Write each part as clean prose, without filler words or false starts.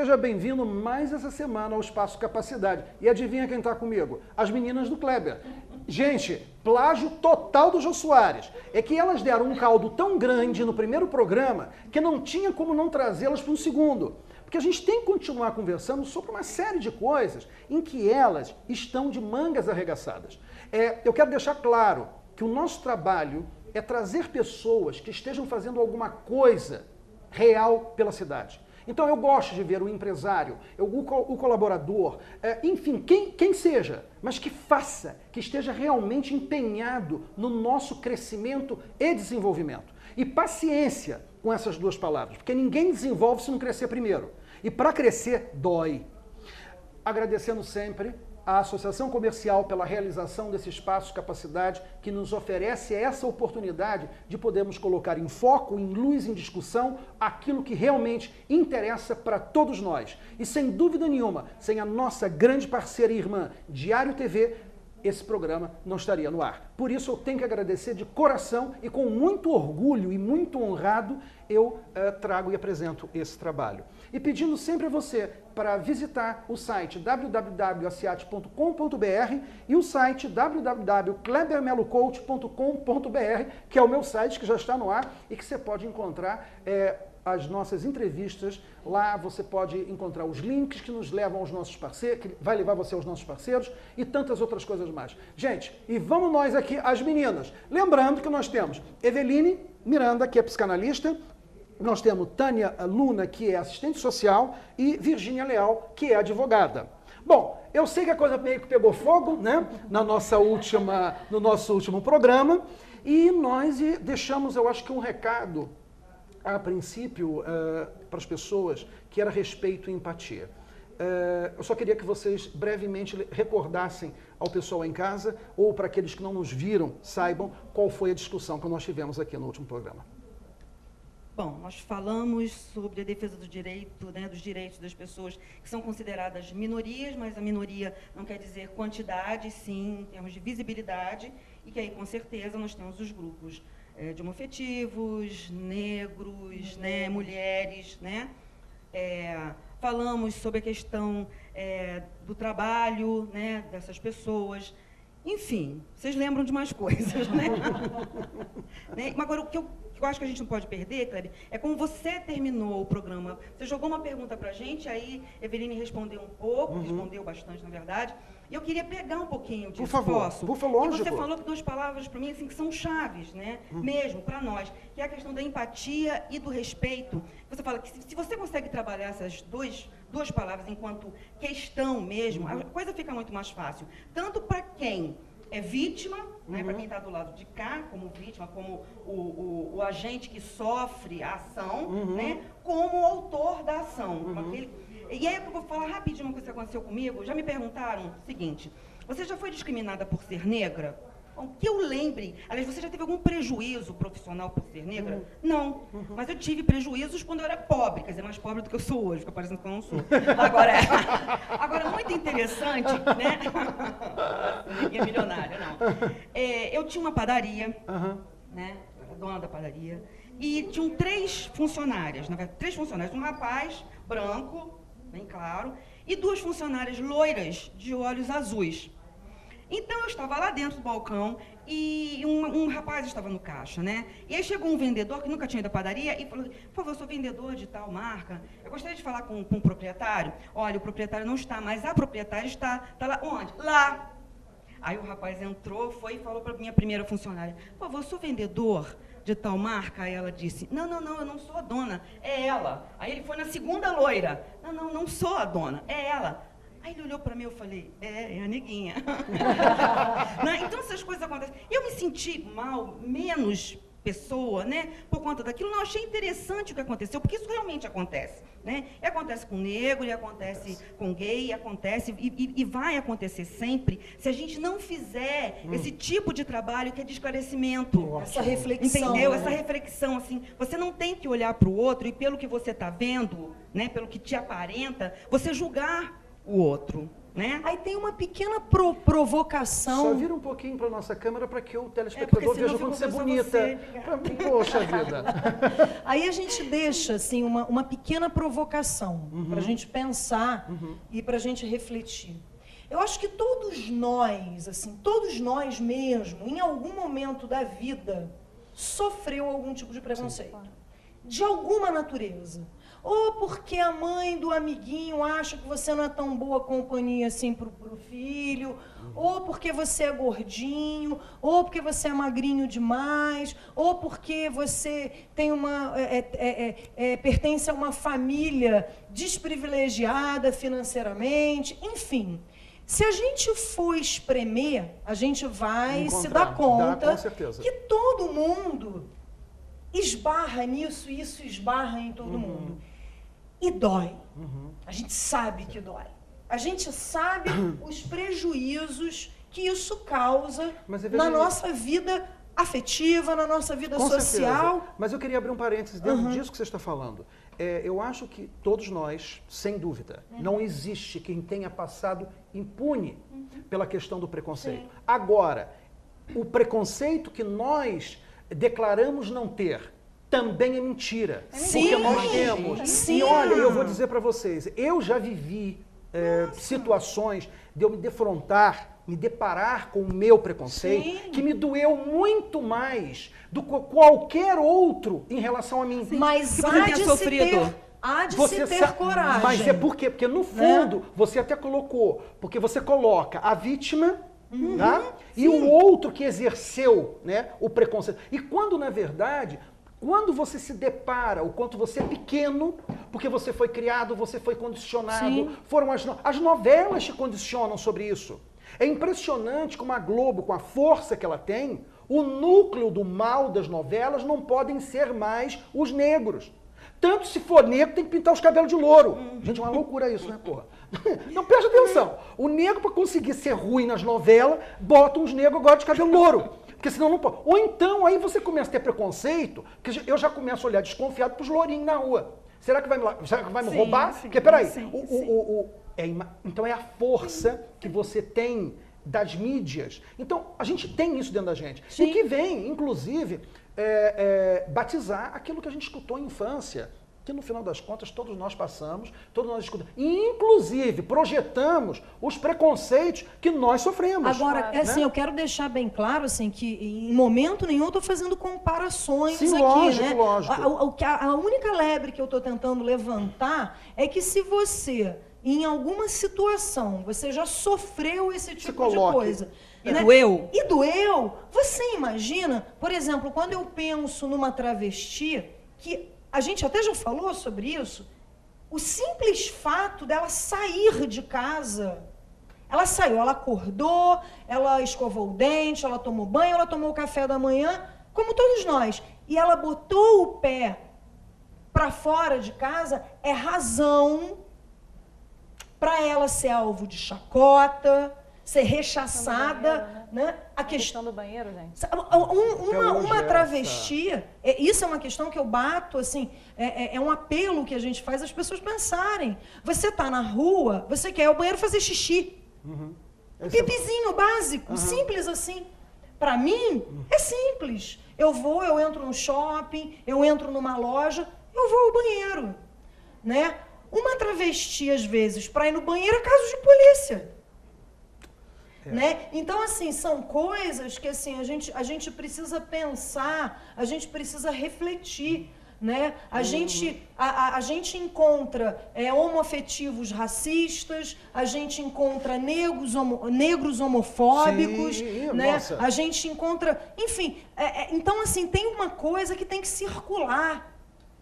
Seja bem-vindo mais essa semana ao Espaço Capacidade. E adivinha quem está comigo? As meninas do Kleber. Gente, plágio total do Jô Soares. É que elas deram um caldo tão grande no primeiro programa que não tinha como não trazê-las para um segundo. Porque a gente tem que continuar conversando sobre uma série de coisas em que elas estão de mangas arregaçadas. Eu quero deixar claro que o nosso trabalho é trazer pessoas que estejam fazendo alguma coisa real pela cidade. Então eu gosto de ver o empresário, o colaborador, enfim, quem seja, mas que faça, que esteja realmente empenhado no nosso crescimento e desenvolvimento. E paciência com essas duas palavras, porque ninguém desenvolve se não crescer primeiro. E para crescer, dói. Agradecendo sempre a Associação Comercial pela realização desse espaço Capacidade, que nos oferece essa oportunidade de podermos colocar em foco, em luz, em discussão, aquilo que realmente interessa para todos nós. E sem dúvida nenhuma, sem a nossa grande parceira e irmã, Diário TV, esse programa não estaria no ar. Por isso eu tenho que agradecer de coração e com muito orgulho e muito honrado eu trago e apresento esse trabalho. E pedindo sempre a você para visitar o site www.aciate.com.br e o site www.klebermelocoach.com.br, que é o meu site que já está no ar e que você pode encontrar as nossas entrevistas. Lá você pode encontrar os links que nos levam aos nossos parceiros, que vai levar você aos nossos parceiros e tantas outras coisas mais. Gente, e vamos nós aqui, as meninas. Lembrando que nós temos Eveline Miranda, que é psicanalista, nós temos Tânia Luna, que é assistente social, e Virgínia Leal, que é advogada. Bom, eu sei que a coisa meio que pegou fogo, né, no nosso último programa, e nós deixamos, eu acho que um recado a princípio, para as pessoas, que era respeito e empatia. Eu só queria que vocês brevemente recordassem ao pessoal em casa, ou para aqueles que não nos viram, saibam qual foi a discussão que nós tivemos aqui no último programa. Bom, nós falamos sobre a defesa do direito, né, dos direitos das pessoas que são consideradas minorias, mas a minoria não quer dizer quantidade, sim, em termos de visibilidade, e que aí, com certeza, nós temos os grupos de homoafetivos, negros, né, mulheres, né? Falamos sobre a questão do trabalho, né, dessas pessoas. Enfim, vocês lembram de mais coisas, né? Mas agora, o que eu acho que a gente não pode perder, Kleber, é como você terminou o programa. Você jogou uma pergunta para a gente, aí Eveline respondeu um pouco, respondeu bastante, na verdade. E eu queria pegar um pouquinho disso, por favor, posso? Por favor, lógico. E você falou que duas palavras para mim assim, que são chaves, né? Mesmo, para nós, que é a questão da empatia e do respeito. Você fala que se você consegue trabalhar essas duas palavras enquanto questão mesmo, a coisa fica muito mais fácil. Tanto para quem é vítima, né, para quem está do lado de cá, como vítima, como o agente que sofre a ação, né, como o autor da ação. E aí eu vou falar rapidinho uma coisa que aconteceu comigo. Já me perguntaram o seguinte: você já foi discriminada por ser negra? Bom, que eu lembre, aliás, você já teve algum prejuízo profissional por ser negra? Não, mas eu tive prejuízos quando eu era pobre, quer dizer, mais pobre do que eu sou hoje, fica parecendo que eu não sou. Agora muito interessante, né? Ninguém é milionária, não. Eu tinha uma padaria, né? Eu era dona da padaria, e tinham três funcionárias, um rapaz branco, bem claro, e duas funcionárias loiras de olhos azuis. Então, eu estava lá dentro do balcão e um rapaz estava no caixa, né? E aí chegou um vendedor que nunca tinha ido à padaria e falou: por favor, eu sou vendedor de tal marca, eu gostaria de falar com o proprietário. Olha, o proprietário não está, mas a proprietária está lá. Onde? Lá. Aí o rapaz entrou, foi e falou para a minha primeira funcionária: por favor, eu sou vendedor de tal marca? Aí ela disse: não, eu não sou a dona, é ela. Aí ele foi na segunda loira: não sou a dona, é ela. Aí ele olhou para mim e eu falei: é a neguinha. Então essas coisas acontecem. Eu me senti mal, menos pessoa, né, por conta daquilo. Não, achei interessante o que aconteceu, porque isso realmente acontece, né? E acontece com negro, e acontece com gay, e acontece, e vai acontecer sempre, se a gente não fizer esse tipo de trabalho que é de esclarecimento. Essa reflexão. Entendeu? Né? Essa reflexão, assim, você não tem que olhar para o outro e pelo que você está vendo, né, pelo que te aparenta, você julgar o outro. Né? Aí tem uma pequena provocação. Só vira um pouquinho para nossa câmera para que o telespectador veja quanto você é bonita. Poxa vida. Aí a gente deixa assim, uma pequena provocação para a gente pensar e para a gente refletir. Eu acho que todos nós, assim, todos nós mesmo, em algum momento da vida, sofreu algum tipo de preconceito. Sim. De alguma natureza. Ou porque a mãe do amiguinho acha que você não é tão boa companhia assim pro filho, ou porque você é gordinho, ou porque você é magrinho demais, ou porque você tem pertence a uma família desprivilegiada financeiramente, enfim. Se a gente for espremer, a gente vai se dar conta que todo mundo esbarra nisso e isso esbarra em todo mundo. E dói. A gente sabe que dói. A gente sabe os prejuízos que isso causa na nossa vida afetiva, na nossa vida social. Certeza. Mas eu queria abrir um parênteses dentro disso que você está falando. Eu acho que todos nós, sem dúvida, não existe quem tenha passado impune pela questão do preconceito. Sim. Agora, o preconceito que nós declaramos não ter também é mentira. Sim. Porque nós temos. Sim. E olha, eu vou dizer para vocês, eu já vivi situações de eu me defrontar, me deparar com o meu preconceito, sim, que me doeu muito mais do que qualquer outro em relação a mim. Sim. Mas há de se ter coragem. Mas é por quê? Porque no fundo, você até colocou, porque você coloca a vítima, tá? E o outro que exerceu, né, o preconceito. E quando, na verdade, quando você se depara, o quanto você é pequeno, porque você foi criado, você foi condicionado, sim, foram as novelas te condicionam sobre isso. É impressionante como a Globo, com a força que ela tem, o núcleo do mal das novelas não podem ser mais os negros. Tanto se for negro, tem que pintar os cabelos de louro. Gente, é uma loucura isso, né, porra? Não, presta atenção. O negro, para conseguir ser ruim nas novelas, bota uns negros agora de cabelo louro. Porque senão não pode. Ou então, aí você começa a ter preconceito, porque eu já começo a olhar desconfiado pros lourinhos na rua. Será que vai me roubar? Sim, porque, peraí, sim, então é a força que você tem das mídias. Então, a gente tem isso dentro da gente. Sim. E que vem, inclusive, batizar aquilo que a gente escutou em infância, que no final das contas todos nós passamos, todos nós escutamos. E, inclusive, projetamos os preconceitos que nós sofremos. Agora, assim, eu quero deixar bem claro assim, que em momento nenhum eu estou fazendo comparações. Sim, aqui, lógico, né? Lógico. A única lebre que eu estou tentando levantar é que se você, em alguma situação, você já sofreu esse tipo de coisa. E doeu? E doeu. Você imagina, por exemplo, quando eu penso numa travesti, que a gente até já falou sobre isso, o simples fato dela sair de casa, ela saiu, ela acordou, ela escovou o dente, ela tomou banho, ela tomou o café da manhã, como todos nós, e ela botou o pé para fora de casa, é razão para ela ser alvo de chacota, ser rechaçada, né? A questão do banheiro, gente. Uma travesti, isso é uma questão que eu bato, assim, é um apelo que a gente faz as pessoas pensarem. Você está na rua, você quer ir ao banheiro fazer xixi. Pipizinho básico, simples assim. Para mim, é simples. Eu entro no shopping, eu entro numa loja, eu vou ao banheiro, né? Uma travesti, às vezes, para ir no banheiro é caso de polícia. Né? Então, assim, são coisas que assim, a gente precisa pensar, a gente precisa refletir. Né? A gente encontra homoafetivos racistas, a gente encontra negros homofóbicos, sim, né? A gente encontra... Enfim, então, assim, tem uma coisa que tem que circular.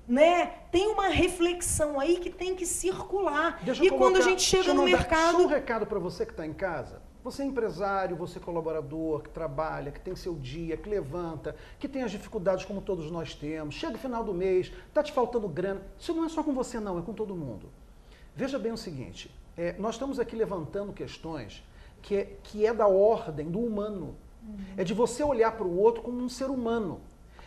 Né? Tem uma reflexão aí que tem que circular. Quando a gente chega no mercado... Só um recado para você que está em casa. Você é empresário, você é colaborador, que trabalha, que tem seu dia, que levanta, que tem as dificuldades como todos nós temos. Chega o final do mês, está te faltando grana. Isso não é só com você não, é com todo mundo. Veja bem o seguinte, nós estamos aqui levantando questões que é da ordem do humano. É de você olhar para o outro como um ser humano.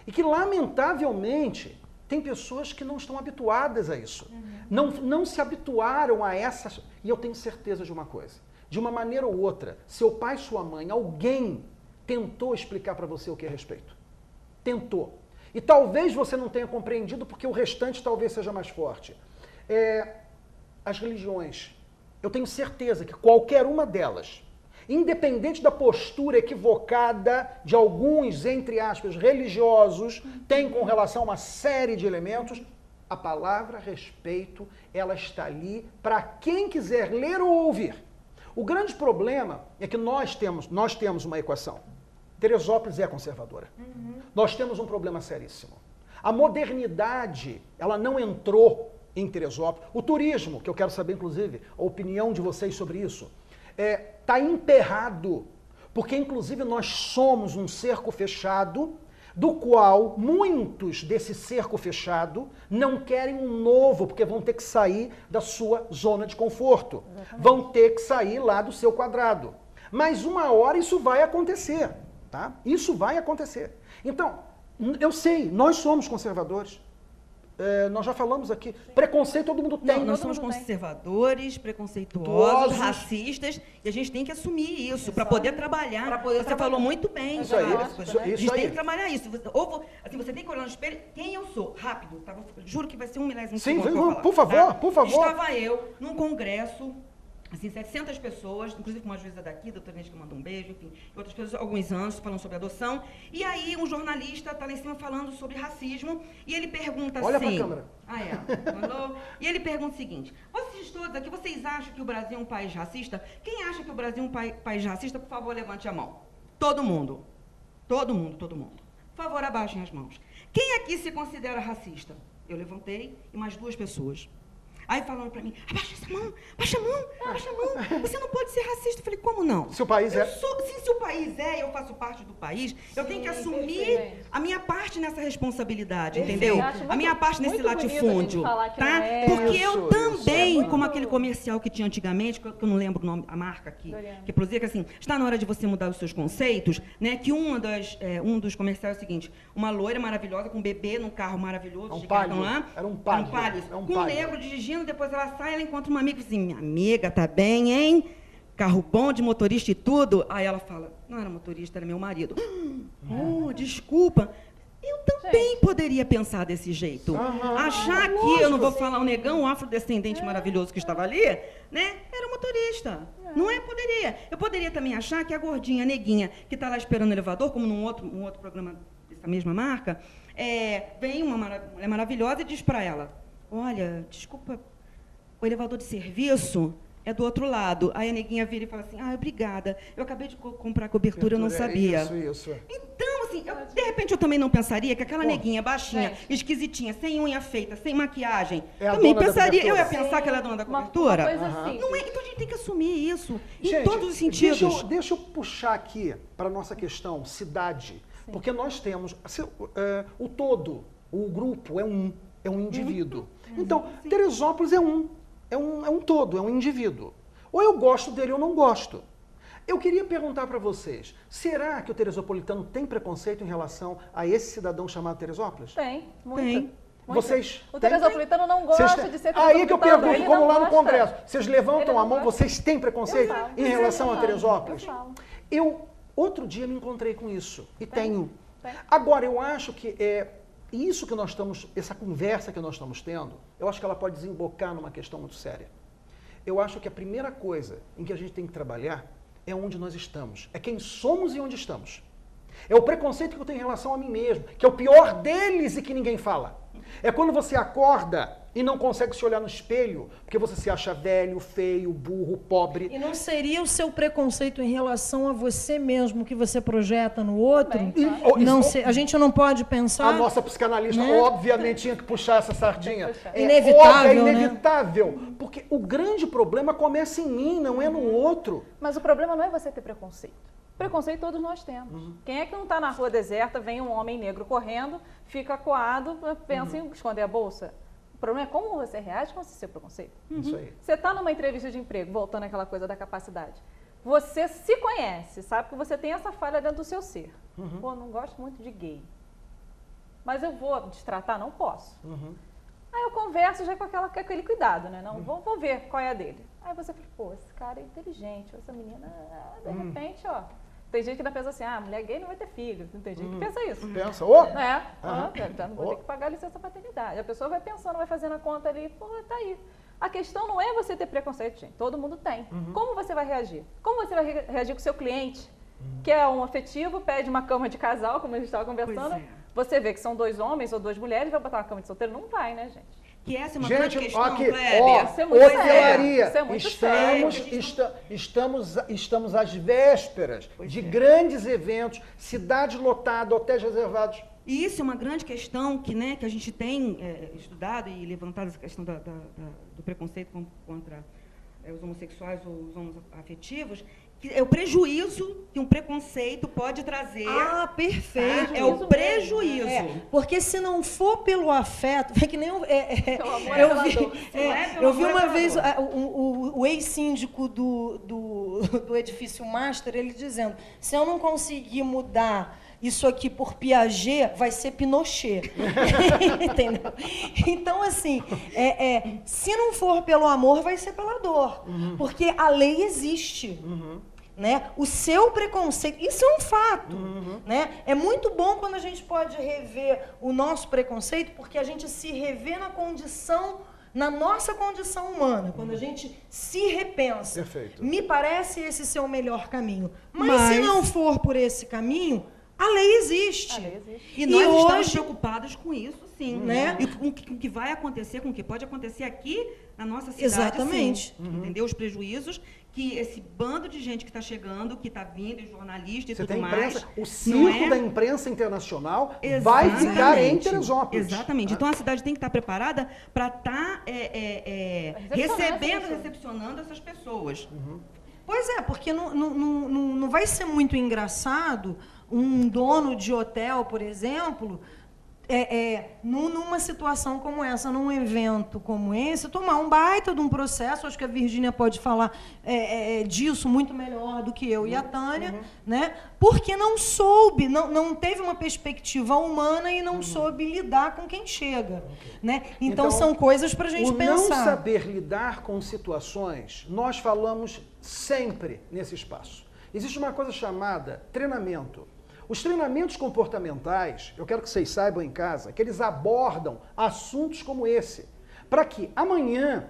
E que, lamentavelmente... Tem pessoas que não estão habituadas a isso. Não se habituaram a essa E eu tenho certeza de uma coisa. De uma maneira ou outra, seu pai, sua mãe, alguém tentou explicar para você o que é respeito. Tentou. E talvez você não tenha compreendido porque o restante talvez seja mais forte. As religiões. Eu tenho certeza que qualquer uma delas, independente da postura equivocada de alguns, entre aspas, religiosos, tem com relação a uma série de elementos, a palavra respeito, ela está ali para quem quiser ler ou ouvir. O grande problema é que nós temos uma equação. Teresópolis é conservadora. Nós temos um problema seríssimo. A modernidade, ela não entrou em Teresópolis. O turismo, que eu quero saber, inclusive, a opinião de vocês sobre isso, está emperrado, porque, inclusive, nós somos um cerco fechado, do qual muitos desse cerco fechado não querem um novo, porque vão ter que sair da sua zona de conforto. Exatamente. Vão ter que sair lá do seu quadrado. Mas uma hora isso vai acontecer, tá? Isso vai acontecer. Então, eu sei, nós somos conservadores. Nós já falamos aqui, preconceito todo mundo tem. Não, nós somos conservadores, preconceituosos, racistas, e a gente tem que assumir isso para poder trabalhar. Você falou muito bem. Isso aí. A gente tem que trabalhar isso. Assim, você tem que olhar no espelho, quem eu sou? Rápido, tá? Juro que vai ser 1 milésimo de segundo. Sim, por favor, tá? por favor. Estava eu num congresso, assim, 700 pessoas, inclusive com uma juíza daqui, a doutora Inês, que mandou um beijo, enfim, outras pessoas, alguns anos, falando sobre adoção. E aí um jornalista está lá em cima falando sobre racismo, e ele pergunta assim... Olha para a câmera. Falou? E ele pergunta o seguinte, vocês todos aqui, vocês acham que o Brasil é um país racista? Quem acha que o Brasil é um país racista, por favor, levante a mão. Todo mundo. Todo mundo, todo mundo. Por favor, abaixem as mãos. Quem aqui se considera racista? Eu levantei e mais 2 pessoas. Aí falando pra mim, abaixa essa mão, abaixa a mão, abaixa a mão. Você não pode ser racista. Eu falei, como não? Se o país é... Se o país eu faço parte do país, eu tenho que assumir a minha parte nessa responsabilidade, entendeu? A minha parte nesse latifúndio, tá? Porque eu também, como aquele comercial que tinha antigamente, que eu não lembro o nome, a marca aqui, que produzia, que assim, está na hora de você mudar os seus conceitos, né? Que um dos comerciais é o seguinte, uma loira maravilhosa com um bebê num carro maravilhoso, Era um palio. Com um negro dirigindo, depois ela sai, ela encontra uma amiga e diz assim, minha amiga, tá bem, hein? Carro bom de motorista e tudo. Aí ela fala, não era motorista, era meu marido. Desculpa. Eu também poderia pensar desse jeito. Achar que, eu não vou falar o negão, o afrodescendente maravilhoso que estava ali, né? Era motorista. Não é? Poderia. Eu poderia também achar que a gordinha, a neguinha, que está lá esperando o elevador, como num outro programa dessa mesma marca, vem uma mulher maravilhosa e diz para ela, olha, desculpa, o elevador de serviço é do outro lado. Aí a neguinha vira e fala assim, obrigada, eu acabei de comprar cobertura, eu não sabia. Isso. Então, assim, de repente eu também não pensaria que aquela neguinha baixinha, esquisitinha, sem unha feita, sem maquiagem, também pensaria, eu ia pensar que ela é dona da cobertura? Uma coisa assim. Não é? Então a gente tem que assumir isso, em todos os sentidos. Deixa eu puxar aqui para a nossa questão, cidade. Sim. Porque nós temos, o todo, o grupo é um indivíduo. Então, Teresópolis é um todo, é um indivíduo. Ou eu gosto dele ou não gosto. Eu queria perguntar para vocês, será que o teresopolitano tem preconceito em relação a esse cidadão chamado Teresópolis? Tem, muito. Tem. Vocês o teresopolitano não gosta de ser teresopolitano. Aí que eu pergunto, como lá no Congresso, vocês levantam a mão, vocês têm preconceito em relação a Teresópolis? Eu, outro dia, me encontrei com isso, e tenho. Agora, eu acho que isso que nós estamos, essa conversa que nós estamos tendo, eu acho que ela pode desembocar numa questão muito séria. Eu acho que a primeira coisa em que a gente tem que trabalhar é onde nós estamos. É quem somos e onde estamos. É o preconceito que eu tenho em relação a mim mesmo, que é o pior deles e que ninguém fala. É quando você acorda e não consegue se olhar no espelho, porque você se acha velho, feio, burro, pobre. E não seria o seu preconceito em relação a você mesmo que você projeta no outro? A gente não pode pensar... A nossa psicanalista, obviamente, tinha que puxar essa sardinha. Inevitável, é inevitável. Porque o grande problema começa em mim, não é no outro. Mas o problema não é você ter preconceito. Preconceito todos nós temos. Quem é que não está na rua deserta, vem um homem negro correndo, fica acuado, pensa em esconder a bolsa? O problema é como você reage com esse seu preconceito. Isso aí. Você está numa entrevista de emprego, voltando àquela coisa da capacidade. Você se conhece, sabe que você tem essa falha dentro do seu ser. Pô, não gosto muito de gay. Mas eu vou destratar? Não posso. Aí Aí eu converso já com aquele cuidado, né? Não, vou ver qual é a dele. Aí você fala, pô, esse cara é inteligente, essa menina, de repente, ó. Tem gente que ainda pensa assim, mulher gay não vai ter filho. Não tem gente que pensa isso. Pensa, Já não vou ter que pagar licença paternidade. A pessoa vai pensando, vai fazendo a conta ali, pô, tá aí. A questão não é você ter preconceito, gente. Todo mundo tem. Como você vai reagir? Como você vai reagir com o seu cliente, que é um afetivo, pede uma cama de casal, como a gente estava conversando. Você vê que são 2 homens ou 2 mulheres, vai botar uma cama de solteiro? Não vai, né, gente? Que essa é uma grande questão, aqui, Kleber. Isso é muito hotelaria. sério. Isso é muito sério. Estamos às vésperas de grandes eventos, cidades lotadas, hotéis reservados. E isso é uma grande questão que, né, que a gente tem estudado e levantado, essa questão do preconceito contra os homossexuais ou os homoafetivos, que é o prejuízo que um preconceito pode trazer. Perfeito. É o prejuízo. Porque se não for pelo afeto, é que nem eu vi uma vez o ex-síndico do edifício Master, ele dizendo, se eu não conseguir mudar isso aqui por Piaget, vai ser Pinochet. Entendeu? Então, assim, se não for pelo amor, vai ser pela dor. Porque a lei existe. Né? O seu preconceito, isso é um fato. Né? É muito bom quando a gente pode rever o nosso preconceito, porque a gente se revê na nossa condição humana, quando a gente se repensa. Perfeito. Me parece esse ser o melhor caminho. Mas se não for por esse caminho, a lei existe. E nós estamos preocupados com isso, sim. Né? E com o que vai acontecer, com o que pode acontecer aqui na nossa cidade. Exatamente. Sim. Entendeu? Os prejuízos que esse bando de gente que está chegando, que está vindo, e jornalista e tudo mais. O circo da imprensa internacional vai ficar em Teresópolis. Exatamente. Então a cidade tem que estar preparada para estar recepcionando essas pessoas. Pois é, porque não vai ser muito engraçado um dono de hotel, por exemplo, numa situação como essa, num evento como esse, tomar um baita de um processo. Acho que a Virgínia pode falar disso muito melhor do que eu e a Tânia, né? Porque não soube, não teve uma perspectiva humana e não soube lidar com quem chega. Né? Então são coisas para a gente pensar. Não saber lidar com situações, nós falamos sempre nesse espaço. Existe uma coisa chamada treinamento. Os treinamentos comportamentais, eu quero que vocês saibam em casa, que eles abordam assuntos como esse, para que amanhã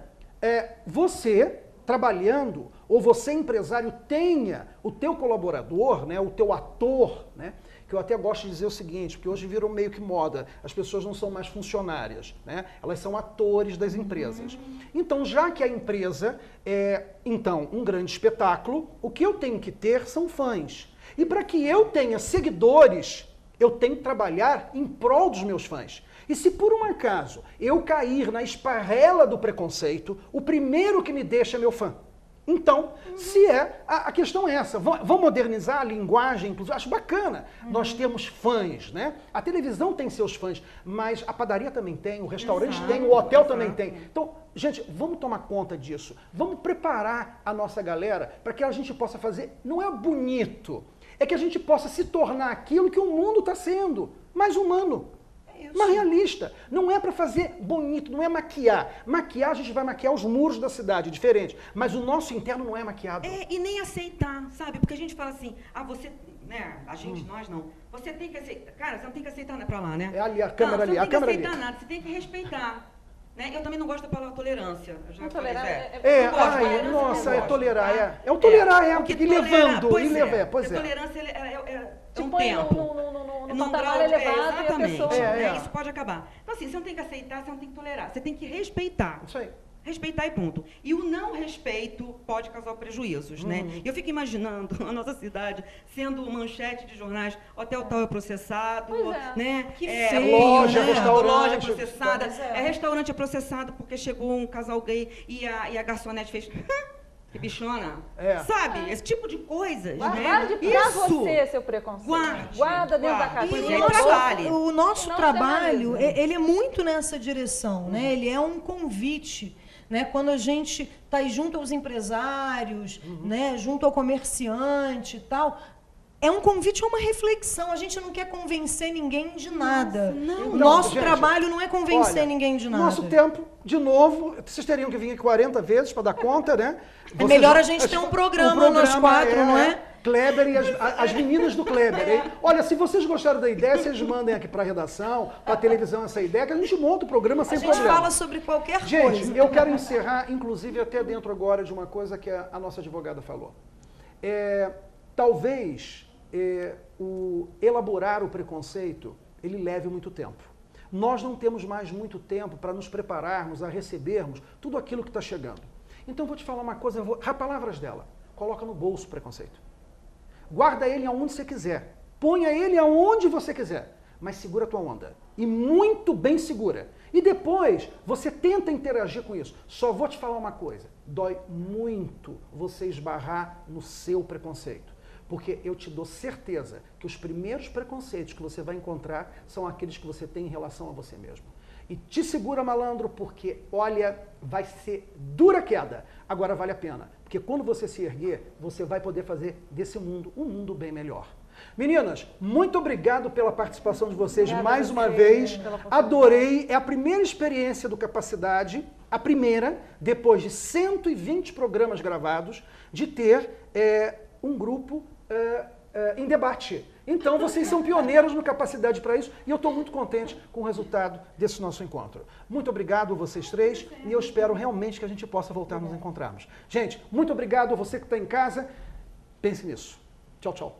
você, trabalhando, ou você, empresário, tenha o teu colaborador, né, o teu ator, né, que eu até gosto de dizer o seguinte, porque hoje virou meio que moda, as pessoas não são mais funcionárias, né, elas são atores das empresas. Então, já que a empresa é, um grande espetáculo, o que eu tenho que ter são fãs. E para que eu tenha seguidores, eu tenho que trabalhar em prol dos meus fãs. E se por um acaso eu cair na esparrela do preconceito, o primeiro que me deixa é meu fã. Então, a questão é essa, vamos modernizar a linguagem, inclusive, acho bacana nós termos fãs, né? A televisão tem seus fãs, mas a padaria também tem, o restaurante tem, o hotel também tem. Então, gente, vamos tomar conta disso, vamos preparar a nossa galera para que a gente possa fazer, não é bonito, é que a gente possa se tornar aquilo que o mundo está sendo, mais humano. Mas realista. Não é para fazer bonito, não é maquiar. Maquiar, a gente vai maquiar os muros da cidade, diferente. Mas o nosso interno não é maquiado. E nem aceitar, sabe? Porque a gente fala assim, você, né? A gente, nós não. Você tem que aceitar. Cara, você não tem que aceitar nada pra lá, né? É ali, a câmera ali, a câmera ali. Você não tem que aceitar nada, você tem que respeitar. Né? Eu também não gosto da palavra tolerância. Eu já tolerar é tolerar. É o tolerar, e levando. Pois é. Tolerância é um tempo. No patamar elevado, exatamente. E a pessoa... Isso pode acabar. Então, assim, você não tem que aceitar, você não tem que tolerar. Você tem que respeitar. Isso aí. Respeitar e ponto. E o não respeito pode causar prejuízos, né? Eu fico imaginando a nossa cidade sendo manchete de jornais, hotel tal é processado, né? Que feio, loja, né? restaurante. Loja processada. Restaurante é processado porque chegou um casal gay e a garçonete fez... Que bichona. Sabe? Esse tipo de coisas, Guarde pra você seu preconceito. Guarda dentro da cabeça. O nosso trabalho, ele é muito nessa direção, né? Ele é um convite, né? Quando a gente está junto aos empresários, né? Junto ao comerciante e tal, é um convite a uma reflexão. A gente não quer convencer ninguém de nada. não. O nosso Gente, trabalho não é convencer olha, ninguém de nada. Nosso tempo, de novo, vocês teriam que vir aqui 40 vezes para dar conta, né? É melhor a gente ter um programa nós quatro, não é? Kleber e as meninas do Kleber. Hein? Olha, se vocês gostaram da ideia, vocês mandem aqui para a redação, para a televisão essa ideia, que a gente monta o programa sem problema. A gente fala sobre qualquer coisa. Gente, eu quero encerrar, inclusive, até dentro agora de uma coisa que a nossa advogada falou. Talvez elaborar o preconceito, ele leve muito tempo. Nós não temos mais muito tempo para nos prepararmos a recebermos tudo aquilo que está chegando. Então, vou te falar uma coisa, palavras dela. Coloca no bolso o preconceito. Guarda ele aonde você quiser. Ponha ele aonde você quiser. Mas segura a tua onda. E muito bem segura. E depois, você tenta interagir com isso. Só vou te falar uma coisa. Dói muito você esbarrar no seu preconceito. Porque eu te dou certeza que os primeiros preconceitos que você vai encontrar são aqueles que você tem em relação a você mesmo. E te segura, malandro, porque, olha, vai ser dura queda. Agora vale a pena, porque quando você se erguer, você vai poder fazer desse mundo um mundo bem melhor. Meninas, muito obrigado pela participação de vocês mais uma vez. Adorei. É a primeira experiência do Capacidade, a primeira, depois de 120 programas gravados, de ter um grupo em debate. Então, vocês são pioneiros no Capacidade para isso e eu estou muito contente com o resultado desse nosso encontro. Muito obrigado a vocês três e eu espero realmente que a gente possa voltar a nos encontrarmos. Gente, muito obrigado a você que está em casa. Pense nisso. Tchau, tchau.